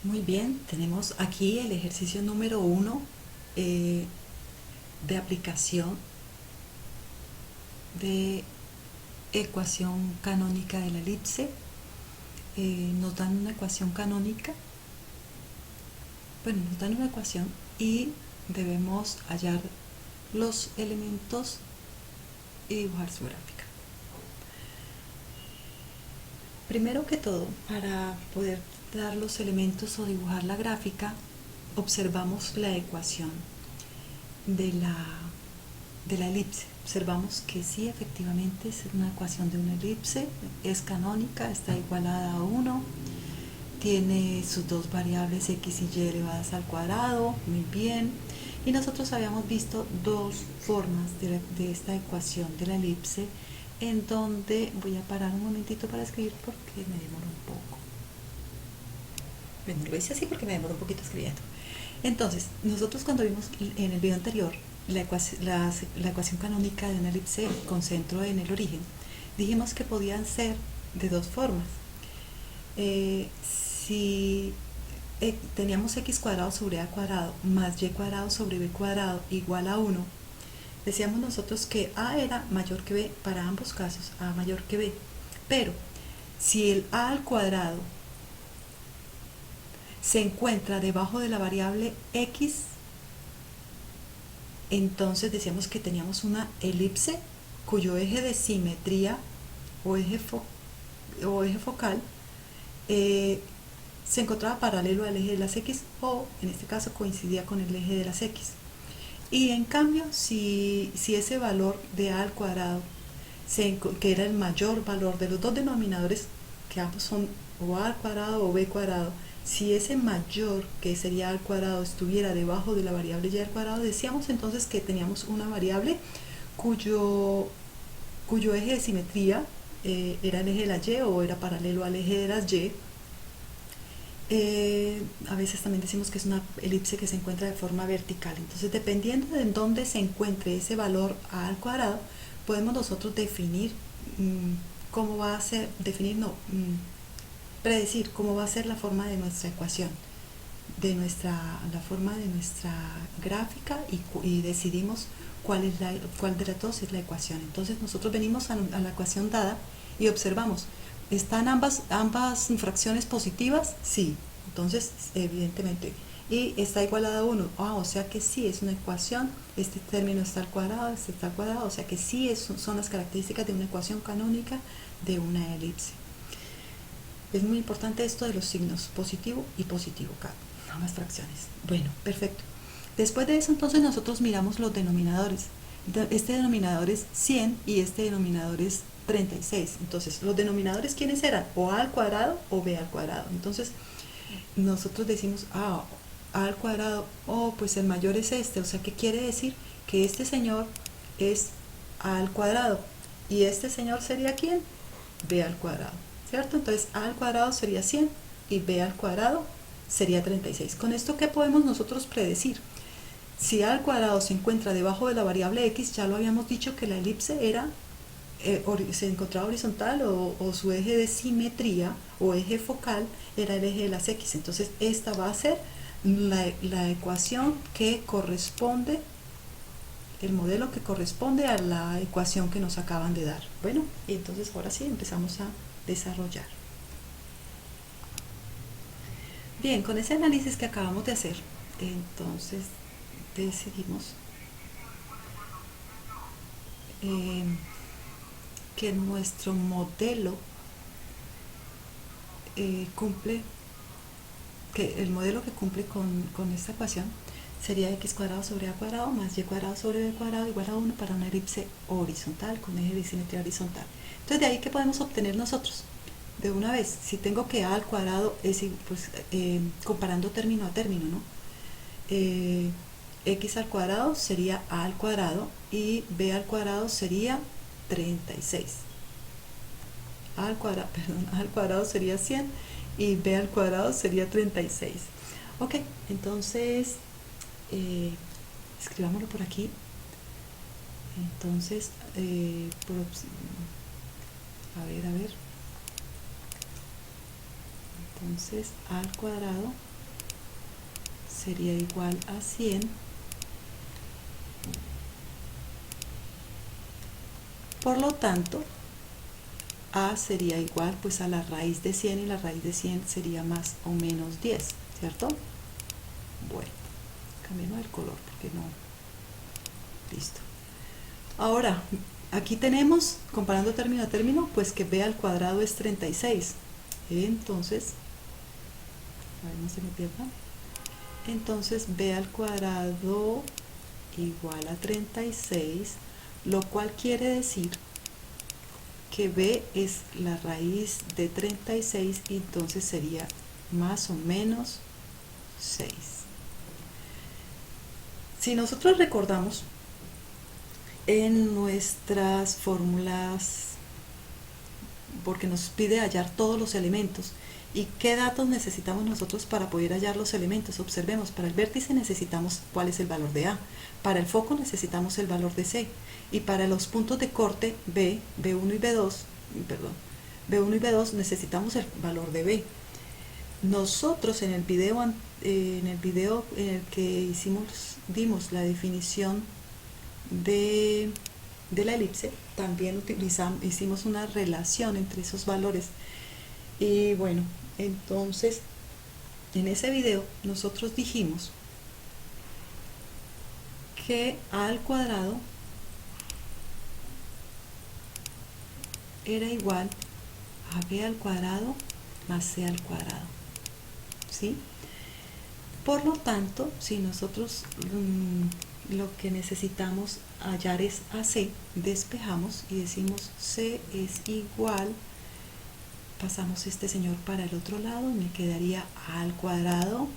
Muy bien, tenemos aquí el ejercicio número 1 de aplicación de ecuación canónica de la elipse. Nos dan una ecuación canónica, nos dan una ecuación y debemos hallar los elementos y dibujar su gráfica. Primero que todo, para poder dar los elementos o dibujar la gráfica, observamos la ecuación de la elipse. Observamos que sí, efectivamente es una ecuación de una elipse, es canónica, está igualada a 1, tiene sus dos variables x y y elevadas al cuadrado, muy bien. Y nosotros habíamos visto dos formas de esta ecuación de la elipse, en donde voy a parar un momentito para escribir porque me demoro un poco. Bueno, lo hice así porque me demoro un poquito escribiendo. Entonces, nosotros cuando vimos en el video anterior la ecuación canónica de una elipse con centro en el origen, dijimos que podían ser de dos formas. Si teníamos x cuadrado sobre a cuadrado más y cuadrado sobre b cuadrado igual a 1, decíamos nosotros que a era mayor que b para ambos casos, a mayor que b. Pero si el a al cuadrado se encuentra debajo de la variable x, entonces decíamos que teníamos una elipse cuyo eje de simetría o eje focal se encontraba paralelo al eje de las x, o en este caso coincidía con el eje de las x. Y en cambio, si ese valor de a al cuadrado, que era el mayor valor de los dos denominadores, que ambos son o a al cuadrado o b cuadrado, si ese mayor, que sería a al cuadrado, estuviera debajo de la variable y al cuadrado, decíamos entonces que teníamos una variable cuyo eje de simetría era el eje de la y o era paralelo al eje de las y. A veces también decimos que es una elipse que se encuentra de forma vertical. Entonces, dependiendo de en dónde se encuentre ese valor a al cuadrado, podemos nosotros definir cómo va a ser, predecir cómo va a ser la forma de nuestra ecuación, la forma de nuestra gráfica, y decidimos cuál de las dos es la ecuación. Entonces nosotros venimos a la ecuación dada y observamos, ¿están ambas fracciones positivas? Sí, entonces evidentemente. Y está igualada a 1, o sea que sí es una ecuación, este término está al cuadrado, este está al cuadrado, o sea que sí son las características de una ecuación canónica de una elipse. Es muy importante esto de los signos positivo y positivo, ambas fracciones. Bueno, perfecto. Después de eso, entonces nosotros miramos los denominadores. Este denominador es 100 y este denominador es 36. Entonces, los denominadores, ¿quiénes eran? O a al cuadrado o b al cuadrado. Entonces, nosotros decimos a al cuadrado, pues el mayor es este. O sea, ¿qué quiere decir? Que este señor es a al cuadrado. ¿Y este señor sería quién? B al cuadrado, ¿cierto? Entonces a al cuadrado sería 100 y b al cuadrado sería 36. ¿Con esto qué podemos nosotros predecir? Si a al cuadrado se encuentra debajo de la variable x, ya lo habíamos dicho que la elipse era se encontraba horizontal, o su eje de simetría o eje focal era el eje de las x. Entonces esta va a ser la ecuación que corresponde, el modelo que corresponde a la ecuación que nos acaban de dar. Bueno, y entonces ahora sí empezamos a desarrollar. Bien, con ese análisis que acabamos de hacer, entonces decidimos que nuestro modelo el modelo que cumple con esta ecuación sería x cuadrado sobre a cuadrado más y cuadrado sobre b cuadrado igual a 1 para una elipse horizontal con eje de simetría horizontal. Entonces, de ahí, ¿qué podemos obtener nosotros? De una vez, si tengo que a al cuadrado es, pues, comparando término a término, ¿no? X al cuadrado sería a al cuadrado y b al cuadrado sería 36. A al cuadrado sería 100 y b al cuadrado sería 36. Ok, entonces escribámoslo por aquí. Entonces, a ver. Entonces, a al cuadrado sería igual a 100 por lo tanto a sería igual pues a la raíz de 100 y la raíz de 100 sería más o menos 10, ¿cierto? Bueno, cambiemos el color porque no, listo. Ahora, aquí tenemos, comparando término a término, pues que b al cuadrado es 36. Entonces, a ver, no se me pierda. Entonces, b al cuadrado igual a 36, lo cual quiere decir que b es la raíz de 36 y entonces sería más o menos 6. Si nosotros recordamos en nuestras fórmulas, porque nos pide hallar todos los elementos, ¿y qué datos necesitamos nosotros para poder hallar los elementos? Observemos, para el vértice necesitamos cuál es el valor de A, para el foco necesitamos el valor de C, y para los puntos de corte B, B1 y B2, perdón, B1 y B2 necesitamos el valor de B. Nosotros en el video en el que dimos la definición de la elipse, también hicimos una relación entre esos valores. Y bueno, entonces en ese video nosotros dijimos que a al cuadrado era igual a b al cuadrado más c al cuadrado, ¿sí? Por lo tanto, si nosotros lo que necesitamos hallar es a c, despejamos y decimos c es igual, pasamos este señor para el otro lado, me quedaría a al cuadrado,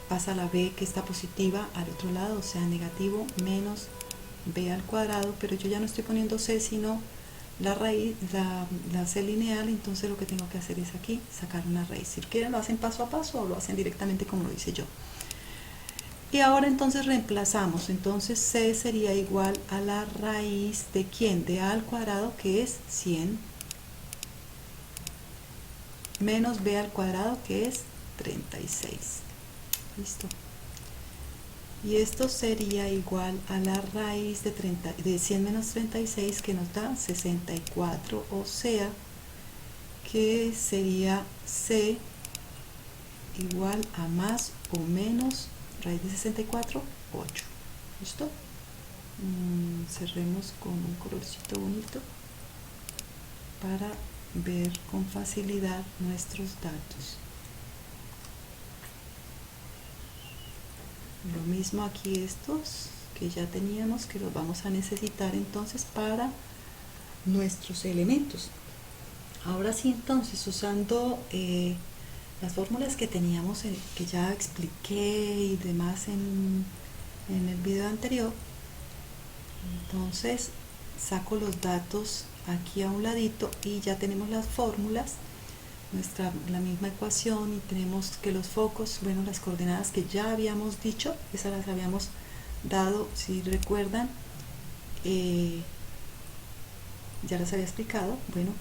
pasa la b que está positiva al otro lado, o sea negativo, menos b al cuadrado, pero yo ya no estoy poniendo c sino la raíz, la c lineal, entonces lo que tengo que hacer es aquí sacar una raíz. Si quieren lo hacen paso a paso o lo hacen directamente como lo hice yo. Y ahora entonces reemplazamos, entonces c sería igual a la raíz de ¿quién? De a al cuadrado, que es 100, menos b al cuadrado, que es 36. Listo. Y esto sería igual a la raíz de 100 menos 36, que nos da 64, o sea que sería c igual a más o menos raíz de 64, 8. ¿Listo? Cerremos con un colorcito bonito para ver con facilidad nuestros datos. Lo mismo aquí estos que ya teníamos, que los vamos a necesitar entonces para nuestros elementos. Ahora sí, entonces, usando las fórmulas que teníamos, que ya expliqué y demás en el video anterior, entonces saco los datos aquí a un ladito y ya tenemos las fórmulas, la misma ecuación, y tenemos que los focos, bueno, las coordenadas que ya habíamos dicho, esas las habíamos dado, si recuerdan, ya las había explicado. Bueno,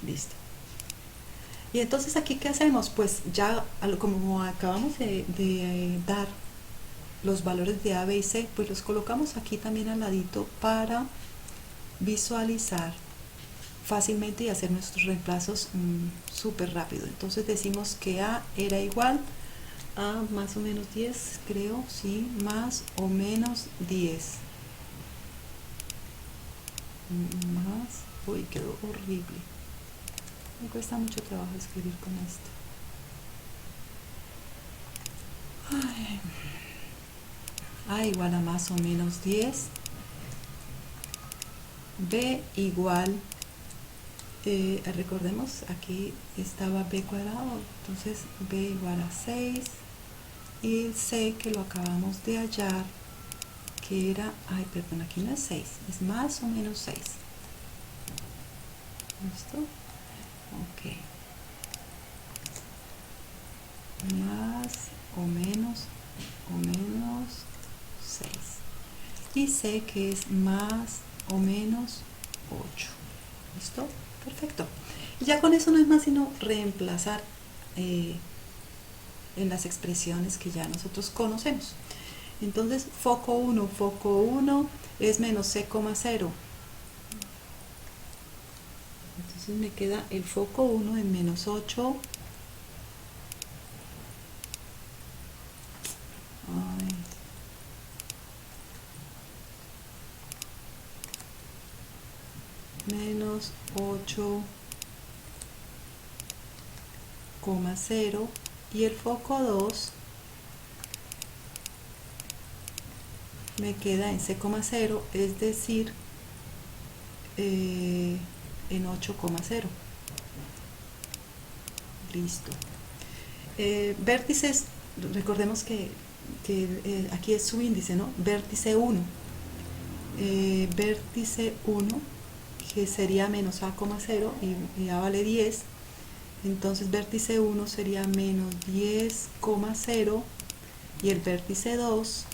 listo. Y entonces aquí, ¿qué hacemos? Pues ya como acabamos de dar los valores de A, B y C, pues los colocamos aquí también al ladito para visualizar fácilmente y hacer nuestros reemplazos súper rápido. Entonces decimos que A era igual a más o menos 10, creo, sí, más o menos 10. Más, uy, quedó horrible. Me cuesta mucho trabajo escribir con esto. Ay. A igual a más o menos 10. B igual, recordemos, aquí estaba b cuadrado, entonces b igual a 6, y C, que lo acabamos de hallar, que era, ay, perdón, aquí no es 6, es más o menos 6. ¿Listo? Ok. Más o menos 6. Y C, que es más o menos 8. ¿Listo? Perfecto. Y ya con eso no es más sino reemplazar en las expresiones que ya nosotros conocemos. Entonces, foco 1 es menos c, 0. Entonces me queda el foco 1 en menos 8. Menos 8,0 y el foco 2 me queda en c, 0, es decir, en 8,0. Listo. Vértices, recordemos que aquí es su índice, ¿no? Vértice 1. Vértice 1, que sería menos a, 0 y a vale 10. Entonces vértice 1 sería menos 10,0 y el vértice 2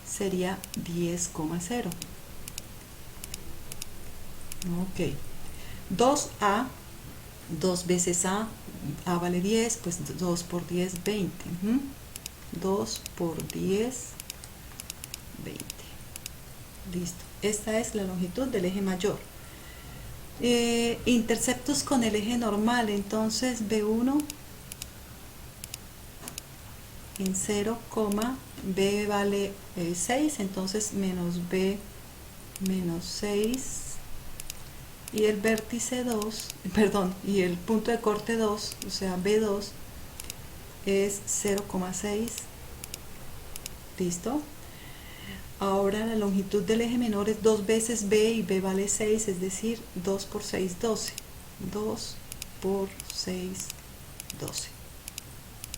sería 10,0. Ok. 2a, 2 veces a vale 10, pues 2 por 10, 20. 2 por 10, 20. Listo. Esta es la longitud del eje mayor. Interceptos con el eje normal, entonces B1 en 0, B vale 6, entonces menos B menos 6 y el vértice 2, perdón, y el punto de corte 2, o sea B2 es 0,6. ¿Listo? Ahora la longitud del eje menor es 2 veces B y B vale 6, es decir, 2 por 6, 12. 2 por 6, 12.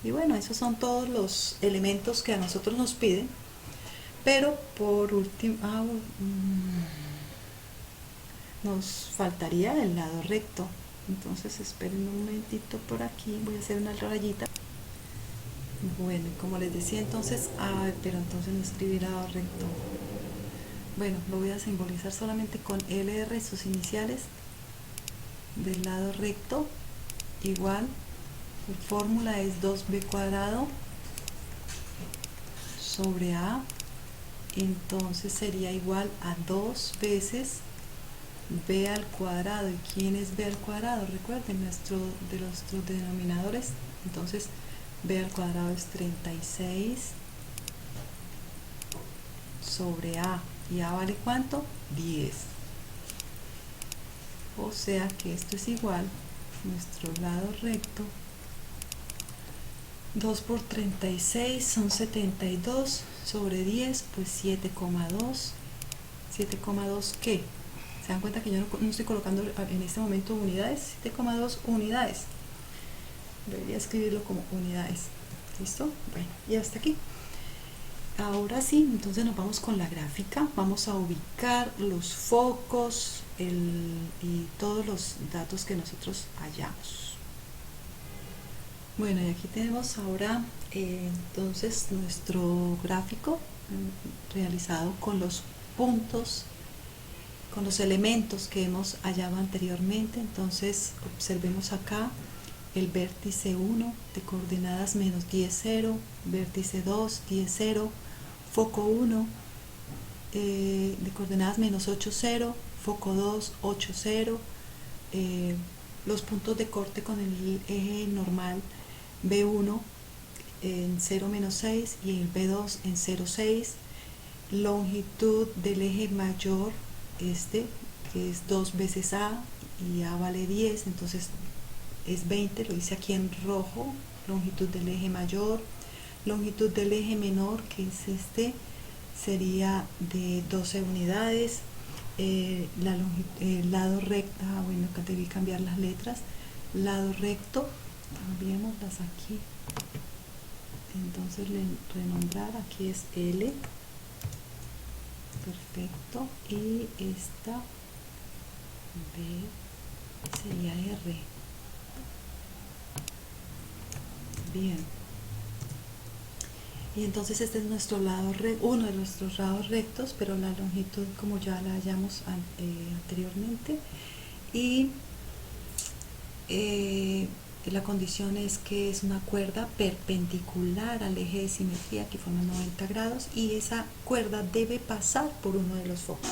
Y bueno, esos son todos los elementos que a nosotros nos piden. Pero por último, nos faltaría el lado recto. Entonces esperen un momentito por aquí, voy a hacer una rayita. Bueno, como les decía entonces, pero entonces no escribí lado recto. Bueno, lo voy a simbolizar solamente con LR, sus iniciales del lado recto, igual, la fórmula es 2b cuadrado sobre a, entonces sería igual a 2 veces b al cuadrado. ¿Y quién es b al cuadrado? Recuerden, nuestros denominadores, entonces b al cuadrado es 36 sobre a, y a vale ¿cuánto? 10. O sea que esto es igual, nuestro lado recto, 2 por 36 son 72 sobre 10, pues 7,2. 7,2 ¿qué? ¿Se dan cuenta que yo no estoy colocando en este momento unidades? 7,2 unidades. Debería escribirlo como unidades. ¿Listo? Bueno, y hasta aquí. Ahora sí, entonces nos vamos con la gráfica. Vamos a ubicar los focos y todos los datos que nosotros hallamos. Bueno, y aquí tenemos ahora entonces nuestro gráfico realizado con los puntos, con los elementos que hemos hallado anteriormente. Entonces observemos acá el vértice 1 de coordenadas menos 10, 0, vértice 2, 10, 0, foco 1 de coordenadas menos 8, 0, foco 2, 8, 0, los puntos de corte con el eje normal B1 en 0, menos 6 y el B2 en 0, 6, longitud del eje mayor que es 2 veces A y A vale 10, entonces es 20, lo hice aquí en rojo, longitud del eje mayor, longitud del eje menor, que es sería de 12 unidades, el lado recto, bueno, acá debí cambiar las letras, lado recto, cambiémoslas aquí, entonces renombrar, aquí es L, perfecto, y esta B sería R. Bien, Y entonces este es nuestro lado uno de nuestros lados rectos, pero la longitud como ya la hallamos anteriormente. Y la condición es que es una cuerda perpendicular al eje de simetría que forma 90 grados, y esa cuerda debe pasar por uno de los focos.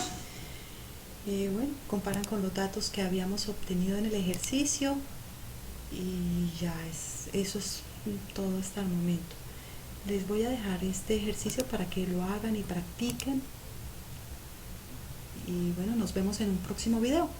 Bueno, comparan con los datos que habíamos obtenido en el ejercicio, y ya eso es todo hasta el momento. Les voy a dejar este ejercicio para que lo hagan y practiquen. Y bueno, nos vemos en un próximo video.